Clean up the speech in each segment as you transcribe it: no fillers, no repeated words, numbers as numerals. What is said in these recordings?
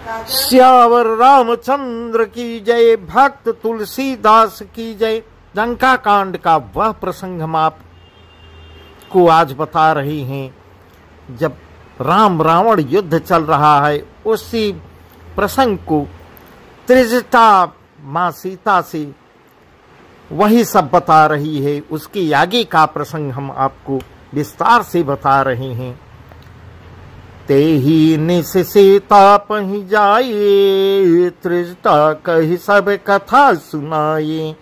श्यावर रामचंद्र की जय, भक्त तुलसीदास की जय। लंका कांड का वह प्रसंग हम आपको आज बता रहे हैं, जब राम रावण युद्ध चल रहा है। उसी प्रसंग को त्रिजटा माँ सीता से वही सब बता रही है। उसके आगे का प्रसंग हम आपको विस्तार से बता रहे हैं। तेहि निस सीता पहि जाए, त्रिजटा कहि सब कथा सुनाए।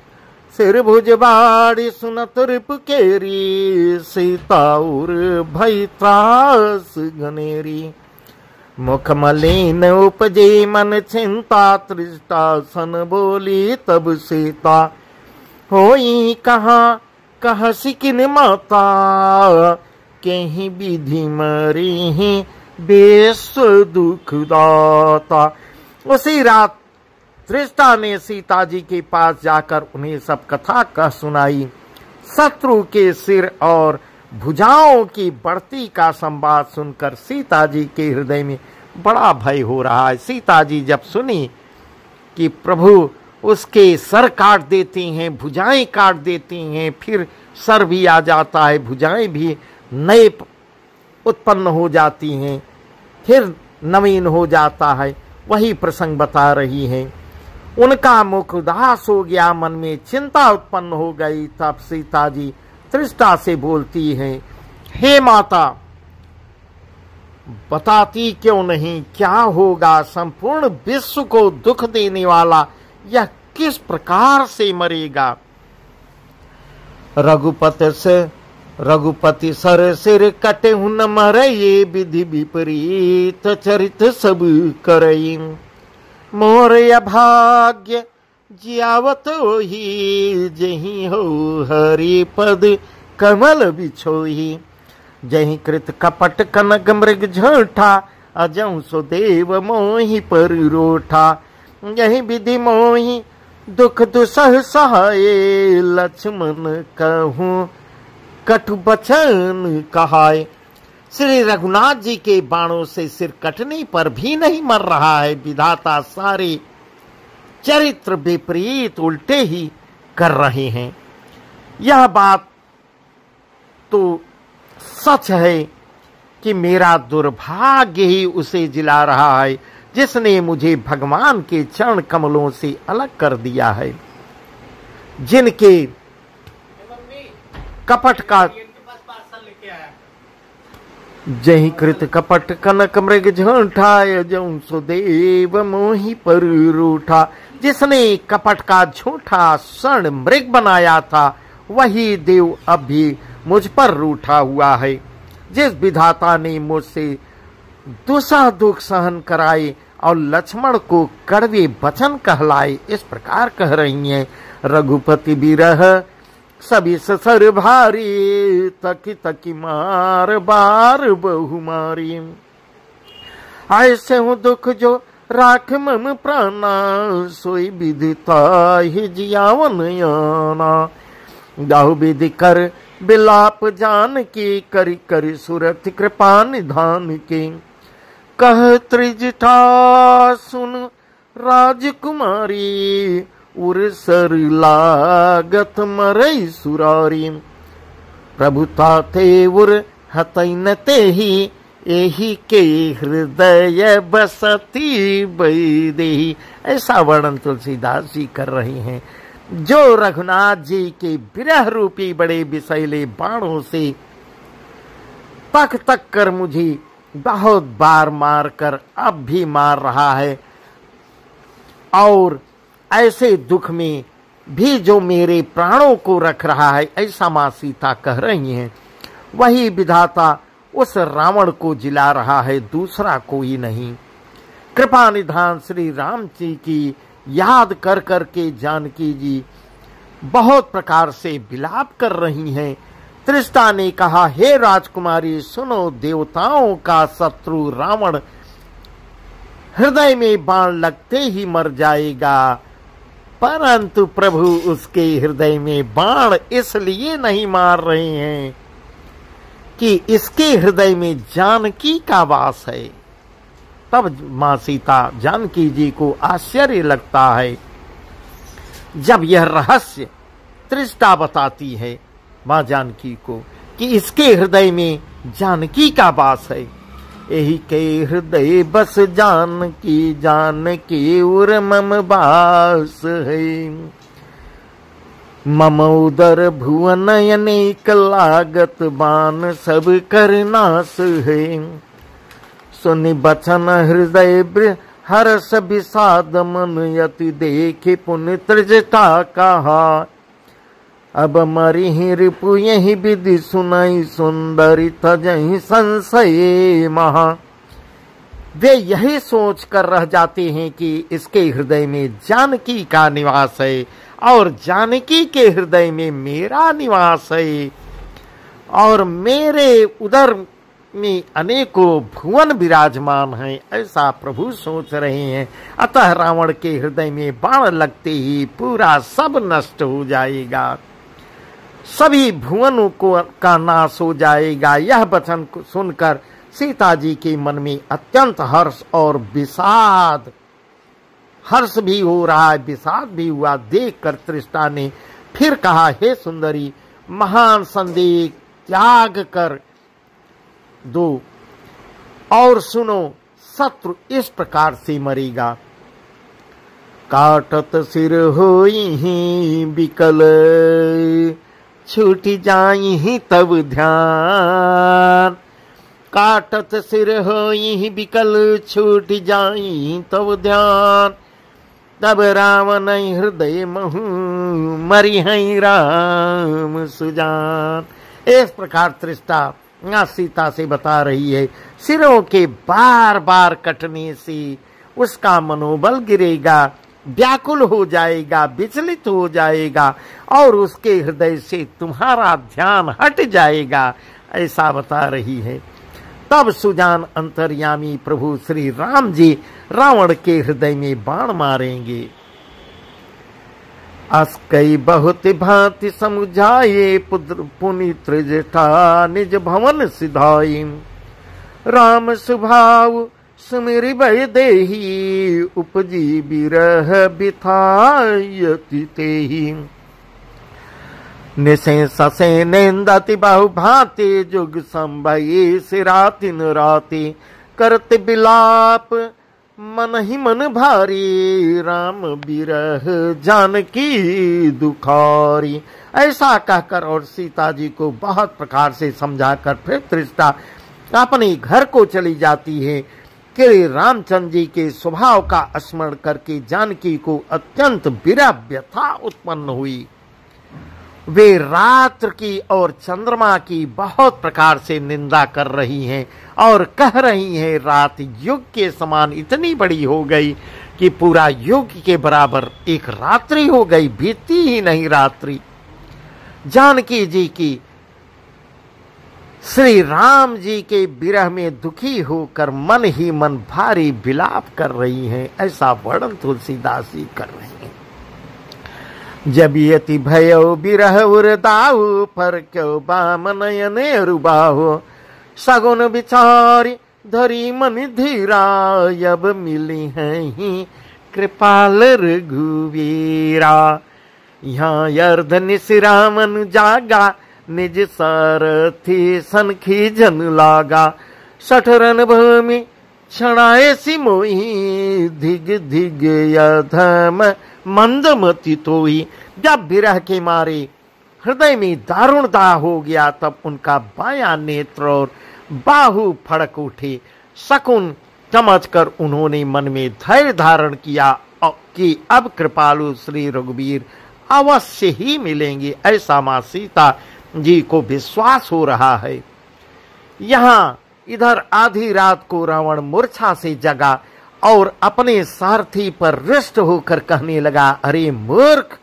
सिर भुज बाड़ी सुनत रिप केरी, सीता उर भई त्रास घनेरी। मुख मलिन उपजे मन चिंता, त्रिजटा सन बोली तब सीता। होई कहाँ कह सिकिन माता, कहीं विधि मरी बेस्व दुखदाता। उसी रात त्रिजटा ने सीता जी के पास जाकर उन्हें सब कथा कह सुनाई। शत्रु के सिर और भुजाओं की बढ़ती का संवाद सुनकर सीता जी के हृदय में बड़ा भय हो रहा है। सीता जी जब सुनी कि प्रभु उसके सर काट देते हैं, भुजाएं काट देती हैं, फिर सर भी आ जाता है, भुजाएं भी नए उत्पन्न हो जाती हैं, फिर नवीन हो जाता है, वही प्रसंग बता रही है। उनका मुख उदास हो गया, मन में चिंता उत्पन्न हो गई। तब सीता जी त्रिजटा से बोलती हैं, हे माता, बताती क्यों नहीं, क्या होगा? संपूर्ण विश्व को दुख देने वाला यह किस प्रकार से मरेगा? रघुपति सर सिर कटे न मरे, विधि विपरीत चरित सब करई। मोर अभाग्य जियावत ही, जही हो हरि पद कमल बिछोही। जही कृत कपट कनक मृग झूठा, अजं सो देव मोहि पर रोठा। यही विधि मोहि दुख दुसह सहाय, लक्ष्मण कहूँ कटु बचन कहाय। श्री रघुनाथ जी के बाणों से सिर कटने पर भी नहीं मर रहा है। विधाता सारे चरित्र विपरीत उल्टे ही कर रहे हैं। यह बात तो सच है कि मेरा दुर्भाग्य ही उसे जिला रहा है, जिसने मुझे भगवान के चरण कमलों से अलग कर दिया है। जिनके कपट का जही कृत कपट कनक मृग झूठा, जऊं सुदेव मोहि पर रूठा। जिसने कपट का झूठा स्वर्ण मृग बनाया था, वही देव अब भी मुझ पर रूठा हुआ है। जिस विधाता ने मुझसे दुसह दुख सहन कराए और लक्ष्मण को कड़वे वचन कहलाए, इस प्रकार कह रही हैं। रघुपति बिरह सभी ससर भारी, तकी तकी मार बार बहु मारी। ऐसे हूँ दुख जो राख मम प्राणा, सोई विदिता ही जियावन याना। दाहु विधि कर बिलाप जान की, करी करी सुरत कृपा निधान की। कह त्रिजटा सुन राजकुमारी, उर सर लागत मरई सुरारी। प्रभुता ते उर हतई न तेहि, एहि के हृदय बसती बैदेही। ऐसा वर्णन तुलसीदास जी कर रहे हैं। जो रघुनाथ जी के विरह रूपी बड़े विषैले बाणों से पक तक कर मुझे बहुत बार मारकर अब भी मार रहा है, और ऐसे दुख में भी जो मेरे प्राणों को रख रहा है, ऐसा माँ सीता कह रही हैं। वही विधाता उस रावण को जिला रहा है, दूसरा कोई नहीं। कृपा निधान श्री राम जी की याद कर कर के जानकी जी बहुत प्रकार से विलाप कर रही हैं। त्रिजटा ने कहा, हे राजकुमारी सुनो, देवताओं का शत्रु रावण हृदय में बाण लगते ही मर जाएगा, परंतु प्रभु उसके हृदय में बाण इसलिए नहीं मार रहे हैं कि इसके हृदय में जानकी का वास है। तब माँ सीता जानकी जी को आश्चर्य लगता है जब यह रहस्य तृष्टा बताती है माँ जानकी को कि इसके हृदय में जानकी का वास है। यही के हृदय बस जानकी उर मम वास है। मम उदर भुवन अनेक लागत बान सब कर नाश है। सुनि बचन हृदय हर्ष विषाद मन यति देखे पुण्य त्रिजटा कहा। अब मरिहि रिपु यही विधि सुनाई सुंदरी तजहि संशय महा। वे यही सोच कर रह जाते हैं कि इसके हृदय में जानकी का निवास है और जानकी के हृदय में मेरा निवास है और मेरे उदर में अनेकों भुवन विराजमान हैं, ऐसा प्रभु सोच रहे हैं। अतः रावण के हृदय में बाण लगते ही पूरा सब नष्ट हो जाएगा, सभी भुवनों का नाश हो जाएगा। यह वचन सुनकर सीता जी के मन में अत्यंत हर्ष और विषाद, हर्ष भी हो रहा है, विषाद भी हुआ। देखकर तृष्टा ने फिर कहा, हे सुंदरी, महान संदेह त्याग कर दो और सुनो, शत्रु इस प्रकार से मरेगा। काटत सिर होई बिकल छूट जाई तब ध्यान। काटत सिर होई बिकल छूट जाई तब ध्यान। तब रावण हृदय महु मरि है राम सुजान। इस प्रकार तृष्टा सीता से बता रही है, सिरों के बार बार कटने से उसका मनोबल गिरेगा, व्याकुल हो जाएगा, विचलित हो जाएगा और उसके हृदय से तुम्हारा ध्यान हट जाएगा, ऐसा बता रही है। तब सुजान अंतर्यामी प्रभु श्री राम जी रावण के हृदय में बाण मारेंगे। अस्कई बहुत भांति समुझाए पुत्र पुनि त्रिजटा निज भवन सिधाई। राम स्वभाव सुमिरि भय देहि उपजी बिरह बिथायति तेहि। निशे ससे नेन्दति बहु भांति जुग संभये सिरातिन राति। करत बिलाप मन ही मन भारी राम बिरह जानकी दुखारी। ऐसा कहकर और सीता जी को बहुत प्रकार से समझाकर फिर तृष्टा अपने घर को चली जाती है कि रामचंद्र जी के स्वभाव का स्मरण करके जानकी को अत्यंत विरह व्यथा उत्पन्न हुई। वे रात्र की और चंद्रमा की बहुत प्रकार से निंदा कर रही हैं और कह रही हैं, रात युग के समान इतनी बड़ी हो गई कि पूरा युग के बराबर एक रात्रि हो गई, बीती ही नहीं रात्रि। जानकी जी की श्री राम जी के विरह में दुखी होकर मन ही मन भारी विलाप कर रही हैं, ऐसा वर्णन तुलसीदास जी कर रहे हैं। जब यति भयो बिरह उरदाऊ पर क्यों बाम नयन रुबाहो। सगुन विचारी धरी मन धीरा अब मिली हैं ही कृपाल रघुवीरा। यहाँ अर्ध निशिरामन जागा निज सारथी सनखी जन लागा। सठरन भूमि क्षणाए सी मोही धिग धिग यधम मंदमती तोही। जब विरह के मारे हृदय में दारुण दाह हो गया तब उनका बायां नेत्र और बाहु फड़क उठे। शकुन समझकर उन्होंने मन में धैर्य धारण किया कि अब कृपालु श्री रघुवीर अवश्य ही मिलेंगे, ऐसा मां सीता जी को विश्वास हो रहा है। यहाँ इधर आधी रात को रावण मूर्छा से जगा और अपने सारथी पर रुष्ट होकर कहने लगा, अरे मूर्ख,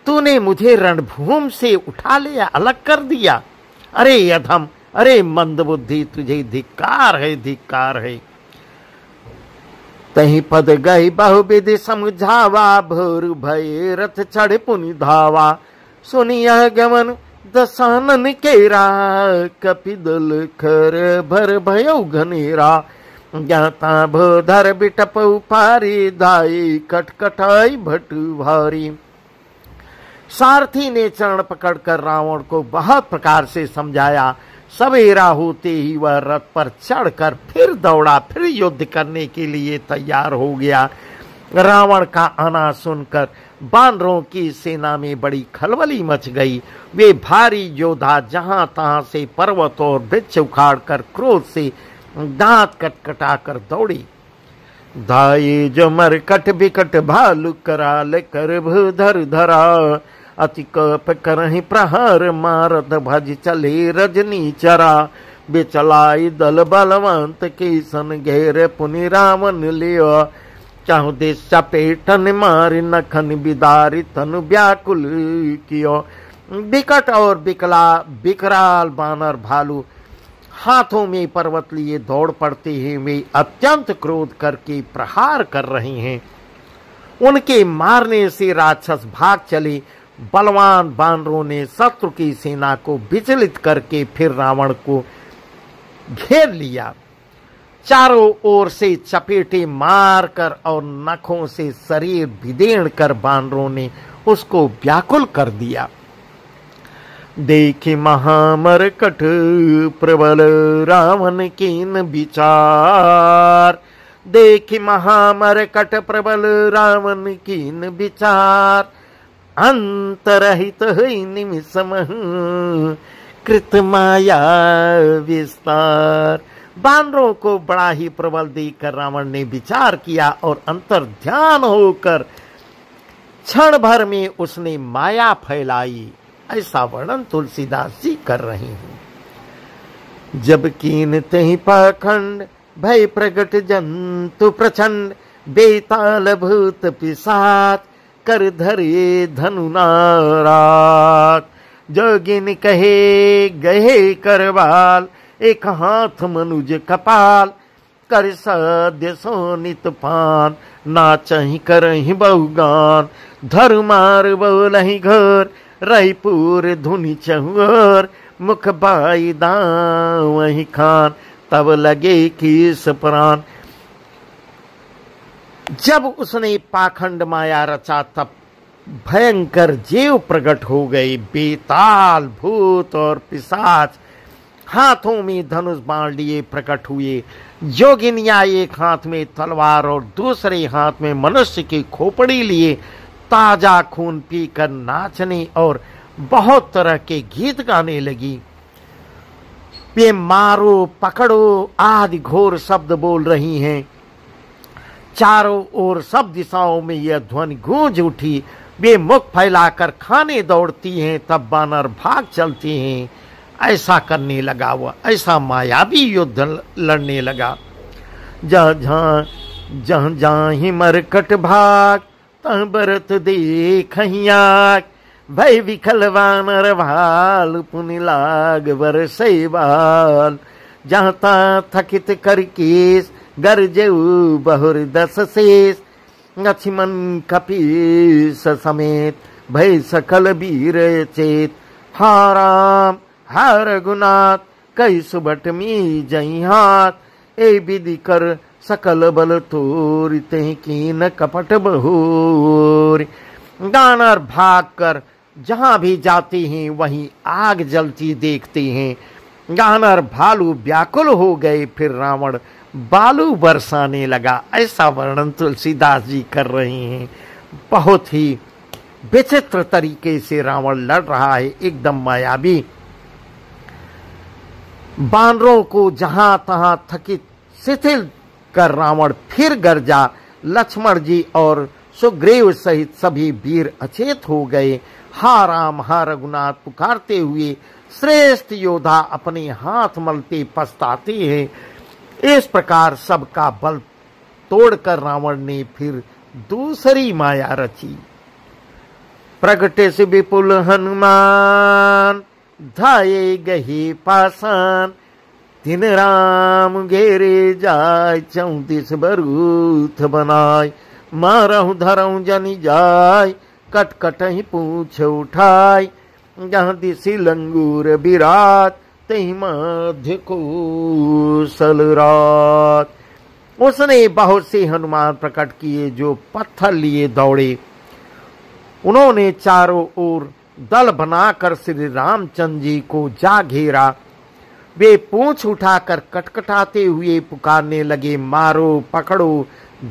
तूने मुझे रणभूमि से उठा लिया, अलग कर दिया। अरे अधम, अरे मंदबुद्धि, तुझे धिक्कार है, धिक्कार है। तही पद गई बहुविधि समझावा भोर भय रथ चढ़ पुनि धावा। सुनिया गमन दशानन केरा कपिदल खर भर भयो घनेरा। ज्ञाता भोधर बिटप उपारी दाई कटकटाई भटू भारी। सारथी ने चरण पकड़कर रावण को बहुत प्रकार से समझाया। सवेरा होते ही वह रथ पर चढ़कर फिर दौड़ा, फिर युद्ध करने के लिए तैयार हो गया। रावण का आना सुनकर बानरों की सेना में बड़ी खलबली मच गई। वे भारी योद्धा जहां तहां से पर्वत और वृक्ष उखाड़कर क्रोध से दांत कटकटाकर दौड़ी। धाये जो मरकट बिकट भालु कराल कर भूधर धरा, अति कप करहि प्रहार मारत भज चले रजनी चरा। बेचलाई दल बलवंत के सन घेर पुनि रावण लियो, चाहु देश चपेटन मारि नखन बिदारी तनु व्याकुल कियो। बिकट और बिकराल बानर भालू हाथों में पर्वत लिए दौड़ पड़ते हैं। वे अत्यंत क्रोध करके प्रहार कर रहे हैं। उनके मारने से राक्षस भाग चले। बलवान बानरों ने शत्रु की सेना को विचलित करके फिर रावण को घेर लिया। चारों ओर से चपेटे मारकर और नखों से शरीर विदीर्ण कर बानरों ने उसको व्याकुल कर दिया। देखे महामरकट प्रबल रावण कीन विचार, देखे महामरकट प्रबल रावण कीन विचार। अंतरहित निमिषमः कृत माया विस्तार। बानरों को बड़ा ही प्रबल देखकर रावण ने विचार किया और अंतर ध्यान होकर क्षण भर में उसने माया फैलाई। ऐसा वर्णन तुलसीदास जी कर रहे हैं। जब कीन तहि पाखंड भय प्रगट जंतु प्रचंड, बेताल भूत पिशाच कर धरे धनु नाराग। जोगिन कहे गहे करवाल, एक हाथ मनुज कपाल। कर सद्य सोनित पान, नाचहि करहि बहुगान। धर मार बोलहि घर, रहीपुर धुनि चहुर। मुख बाई दावहि खान, तब लगे किस प्राण। जब उसने पाखंड माया रचा तब भयंकर जीव प्रकट हो गए। बेताल भूत और पिशाच हाथों में धनुष बाण लिए प्रकट हुए। जोगिनिया एक हाथ में तलवार और दूसरे हाथ में मनुष्य की खोपड़ी लिए ताजा खून पीकर नाचने और बहुत तरह के गीत गाने लगी। वे मारो पकड़ो आदि घोर शब्द बोल रही हैं। चारों ओर सब दिशाओं में यह ध्वनि गूंज उठी। वे मुख फैलाकर खाने दौड़ती हैं, तब बानर भाग चलते हैं। ऐसा करने लगा वह, ऐसा मायावी युद्ध लड़ने लगा। जहाँ जाहि मरकट भाग, तह बरत देखहिया। भय विखल वानर भाल, पुनि लाग बरसै बाल। जहाँ ता थकित कर केस, गरजेउ बहुर दस शेष। लक्ष्मण कपीस समेत, भय सकल वीर चेत। हा राम हा रघुनाथ, कई सुबट मी जई हाथ। ए विधि कर सकल बल तोर, तहि कीन कपट बहोर। दानर भाग कर जहां भी जाते हैं वहीं आग जलती देखते हैं। दानर भालू व्याकुल हो गए। फिर रावण बालू बरसाने लगा। ऐसा वर्णन तुलसीदास जी कर रहे हैं। बहुत ही विचित्र तरीके से रावण लड़ रहा है, एकदम मायावी। बानरों को जहां तहां थकित शिथिल कर रावण फिर गरजा। लक्ष्मण जी और सुग्रीव सहित सभी वीर अचेत हो गए। हा राम हा रघुनाथ पुकारते हुए श्रेष्ठ योद्धा अपने हाथ मलते पछताते हैं। इस प्रकार सबका बल तोड़कर रावण ने फिर दूसरी माया रची। प्रगटे से विपुल हनुमान, धाये गही पासान। दिन राम घेरे जाय, 34 बरूथ बनाय। मारहु धरहु जनि जाय, कट कटहि पूछ उठाय। जहाँ दिसी लंगूर विराट, तहि मध्य कौशल रात। उसने बहुत से हनुमान प्रकट किए जो पत्थर लिए दौड़े। उन्होंने चारों ओर दल बनाकर श्री रामचंद्र जी को जा घेरा। वे पूंछ उठाकर कटकटाते हुए पुकारने लगे, मारो पकड़ो,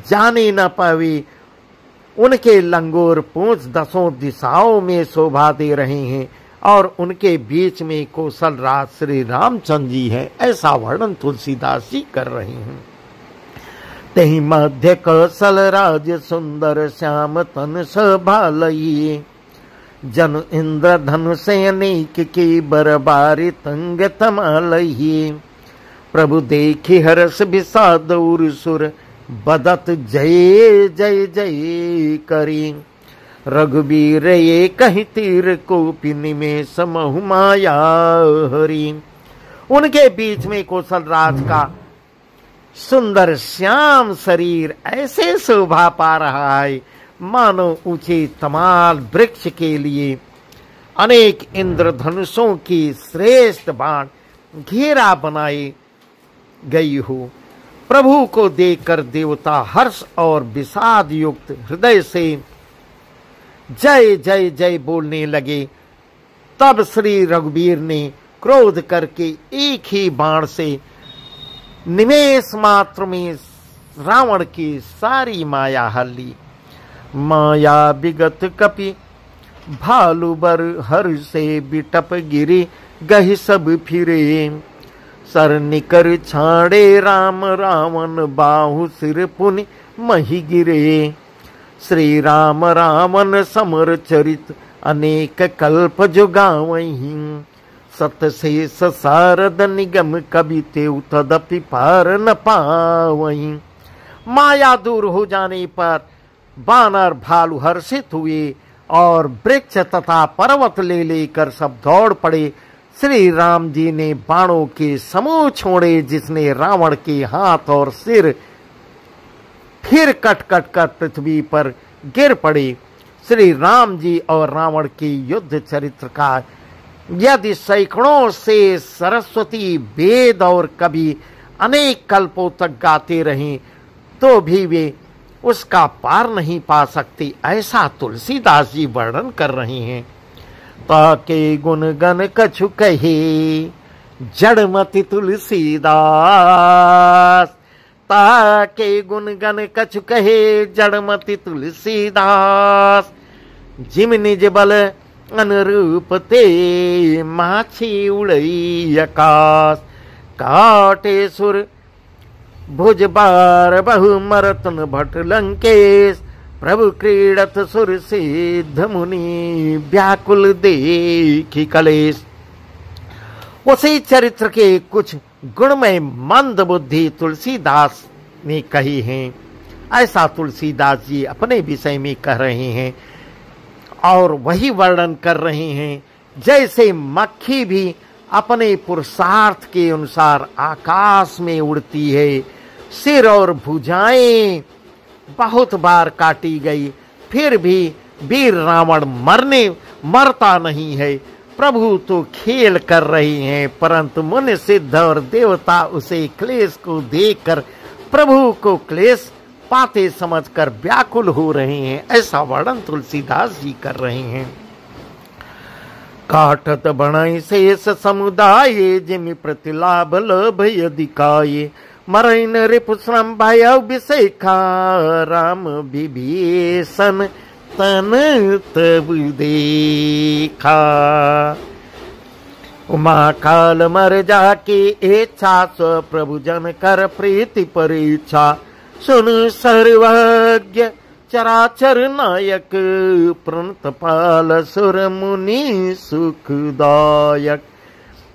जाने न पावे। उनके लंगोर पूंछ 10 दिशाओं में शोभा दे रहे हैं और उनके बीच में कौशल राज श्री रामचंद्र जी है। ऐसा वर्णन तुलसीदास जी कर रहे हैं। तहि मध्य कौशल राज सुंदर श्याम तन सभालई, जन इंद्र धनुष अनेक की बरबारी तंग तमालई। प्रभु देखि हर्ष विषाद उर सुर, बदत जय जय जय करी। रघुबीर ये कहीं तीर कोपि निमेष महु माया हरि। उनके बीच में कौशल राज का सुंदर श्याम शरीर ऐसे शोभा पा रहा है मानो ऊंचे तमाल वृक्ष के लिए अनेक इंद्रधनुषों की श्रेष्ठ बाण घेरा बनाई गई हो। प्रभु को देखकर देवता हर्ष और विषाद युक्त हृदय से जय जय जय बोलने लगे। तब श्री रघुवीर ने क्रोध करके एक ही बाण से निमेष मात्र में रावण की सारी माया हर ली। माया विगत कपि भालु बर हर से बिटप गिरी, गहि सब फिरे। सर निकर छाड़े राम रावण, बाहु सिर पुनि मही गिरे। श्री राम रावण समर चरित, अनेक कल्प जो गावहीं। सत शेष शारद निगम कवि तेउ तदपि पार न पावहीं। माया दूर हो जाने पर बानर भालू हर्षित हुए और वृक्ष तथा पर्वत ले लेकर सब दौड़ पड़े। श्री राम जी ने बाणों के समूह छोड़े, जिसने रावण के हाथ और सिर फिर कट कट कर पृथ्वी पर गिर पड़े। श्री राम जी और रावण के युद्ध चरित्र का यदि सैकड़ों से सरस्वती वेद और कवि अनेक कल्पों तक गाते रहें तो भी वे उसका पार नहीं पा सकते, ऐसा तुलसीदास जी वर्णन कर रहे हैं। ताके गुण गण कछु कहे, जड़मति तुलसीदास। ताके गुण गण कछु कहे, जड़मति तुलसीदास। जिम निज बल अनुरूप ते, माछी उड़ई आकाश। काटे सुर भुज बार बहु मरतन भट लंकेश। प्रभु क्रीडत सुर सिद्ध मुनि, व्याकुल देखी कलेश। उसी चरित्र के कुछ गुणमय मंद बुद्धि तुलसीदास ने कही हैं। ऐसा तुलसीदास जी अपने विषय में कह रहे हैं और वही वर्णन कर रहे हैं जैसे मक्खी भी अपने पुरुषार्थ के अनुसार आकाश में उड़ती है। सिर और भुजाएं बहुत बार काटी गई, फिर भी वीर रावण मरता नहीं है। प्रभु तो खेल कर रहे हैं, परंतु मुनि सिद्ध और देवता उसे क्लेश को देखकर प्रभु को क्लेश पाते समझकर व्याकुल हो रहे हैं। ऐसा वर्णन तुलसीदास जी कर रहे हैं। काटत बणई शेष समुदाय, जिमि प्रतिलाभ लोभ यदिकाये। मरैन रिपु श्रम भय विषेखा, राम विभीषण तन तब देखा। उमा काल मर जाके इच्छा, स्व प्रभु जन कर प्रीति परीक्षा। सुन सर्वज्ञ चराचर नायक, प्रणतपाल सुर मुनि सुखदायक।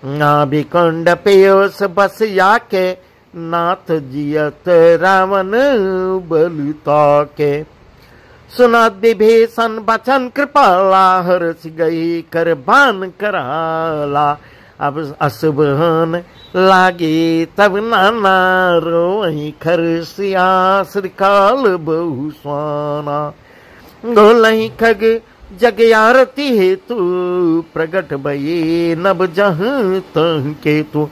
नाभिकुंड पेयोस बस याके, नाथ जियत रावण बलुता के। सुना विभीषण बचन कृपाला, हर्ष गई कर बान कराला। अब अशुभन लागे तब नाना, रोई खरसिया श्रीकाल बहु स्वाना। गोलही खग जग आरती हेतु, प्रगट भये नभ जहाँ तह केतु।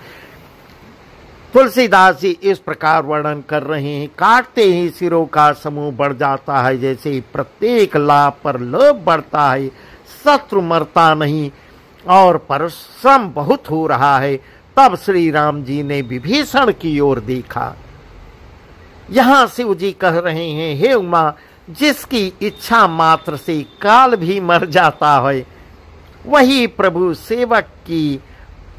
तुलसीदास जी इस प्रकार वर्णन कर रहे हैं। काटते ही सिरों का समूह बढ़ जाता है, जैसे प्रत्येक लाभ पर लोभ बढ़ता है, शत्रु मरता नहीं और परिश्रम बहुत हो रहा है। तब श्री राम जी ने विभीषण की ओर देखा। यहां शिव जी कह रहे हैं, हे उमा, जिसकी इच्छा मात्र से काल भी मर जाता है, वही प्रभु सेवक की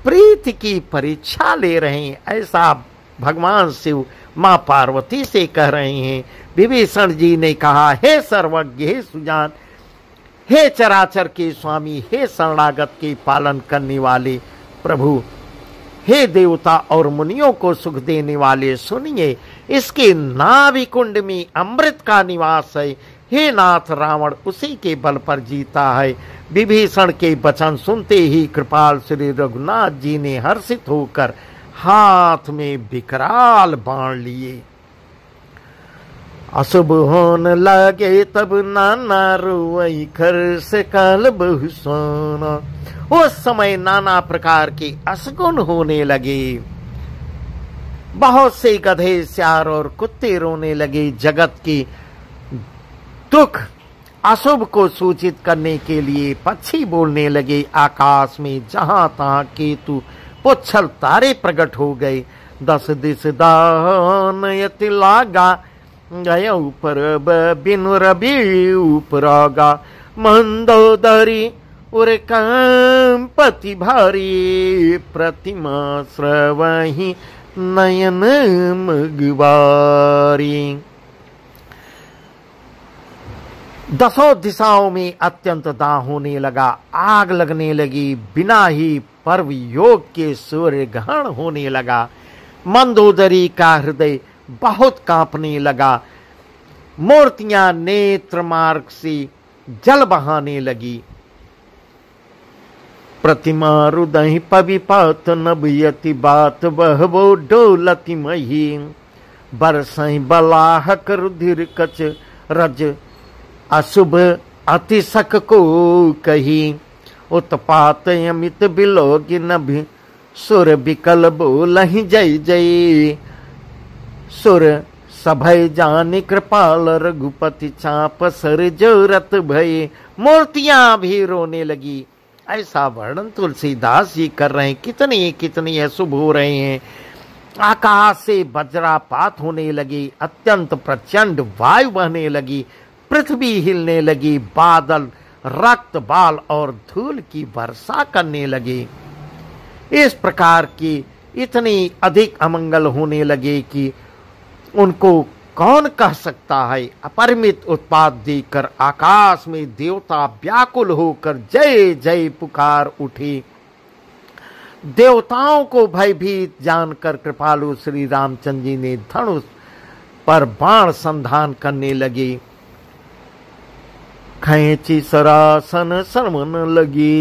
प्रीति की परीक्षा ले रहे हैं। ऐसा भगवान शिव मां पार्वती से कह रहे हैं। विभीषण जी ने कहा, हे सर्वज्ञ, हे सुजान, हे चराचर के स्वामी, हे शरणागत के पालन करने वाले प्रभु, हे देवता और मुनियों को सुख देने वाले, सुनिए, इसके नाभिकुंड में अमृत का निवास है। हे नाथ, रावण उसी के बल पर जीता है। विभीषण के वचन सुनते ही कृपाल श्री रघुनाथ जी ने हर्षित होकर हाथ में विकराल बाण लिए। अशुभ होने लगे तब नाना रोई खर से काल बहु सोना। उस समय नाना प्रकार के असगुन होने लगे। बहुत से गधे, सियार और कुत्ते रोने लगे। जगत की दुख अशुभ को सूचित करने के लिए पक्षी बोलने लगे। आकाश में जहां तहां केतु पुच्छल तारे प्रकट हो गए। 10 दिस दान यति लागा, गय ऊपर बिनु रवि उपरागा। मंदोदरी उर कंपति भारी, प्रतिमा श्रवही नयन मगवारी। 10 दिशाओं में अत्यंत दाह होने लगा। आग लगने लगी। बिना ही पर्व योग के सूर्य ग्रहण होने लगा। मंदोदरी का हृदय बहुत कांपने लगा। मूर्तियां नेत्र मार्ग से जल बहाने लगी। प्रतिमा रुदहि पविपात नबयति बात, बहबो डोलति मही। बरसहि बलाहक रुधिर कच रज, अशुभ अतिशक को कही। उत्पात अमित बिलोगी नभि, सुर बिकल बोलहि जय जय। सुर सभय जानि कृपाल, रघुपति चाप सर जोरत भय। मूर्तियां भी रोने लगी। ऐसा वर्णन तुलसीदास जी कर रहे हैं। कितनी कितनी अशुभ हो रहे हैं। आकाश से वज्रापात होने लगी। अत्यंत प्रचंड वायु बहने लगी। पृथ्वी हिलने लगी। बादल रक्त, बाल और धूल की वर्षा करने लगे। इस प्रकार की इतनी अधिक अमंगल होने लगे कि उनको कौन कह सकता है। अपरिमित उत्पात देकर आकाश में देवता व्याकुल होकर जय जय पुकार उठे। देवताओं को भयभीत जानकर कृपालु श्री रामचंद्र जी ने धनुष पर बाण संधान करने लगे। खैची सरासन सरमन लगी,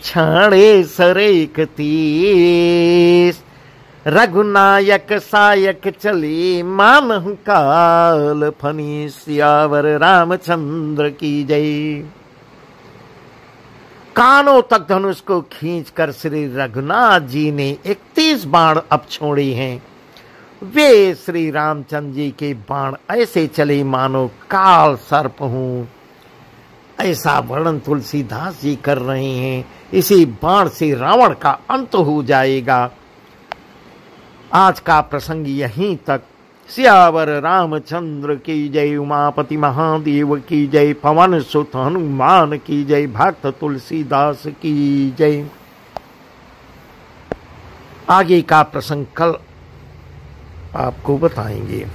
छाड़े सरेक तीस। रघुनायक सायक चली, मानहु काल फनी। सियावर रामचंद्र की जय। कानों तक धनुष को खींचकर श्री रघुनाथ जी ने 31 बाण अब छोड़े हैं। वे श्री रामचंद्र जी के बाण ऐसे चले मानो काल सर्प हूं। ऐसा वर्णन तुलसीदास जी कर रहे हैं। इसी बाण से रावण का अंत हो जाएगा। आज का प्रसंग यहीं तक। सियावर रामचंद्र की जय। उमापति महादेव की जय। पवन सुत हनुमान की जय। भक्त तुलसीदास की जय। आगे का प्रसंग कल आपको बताएंगे।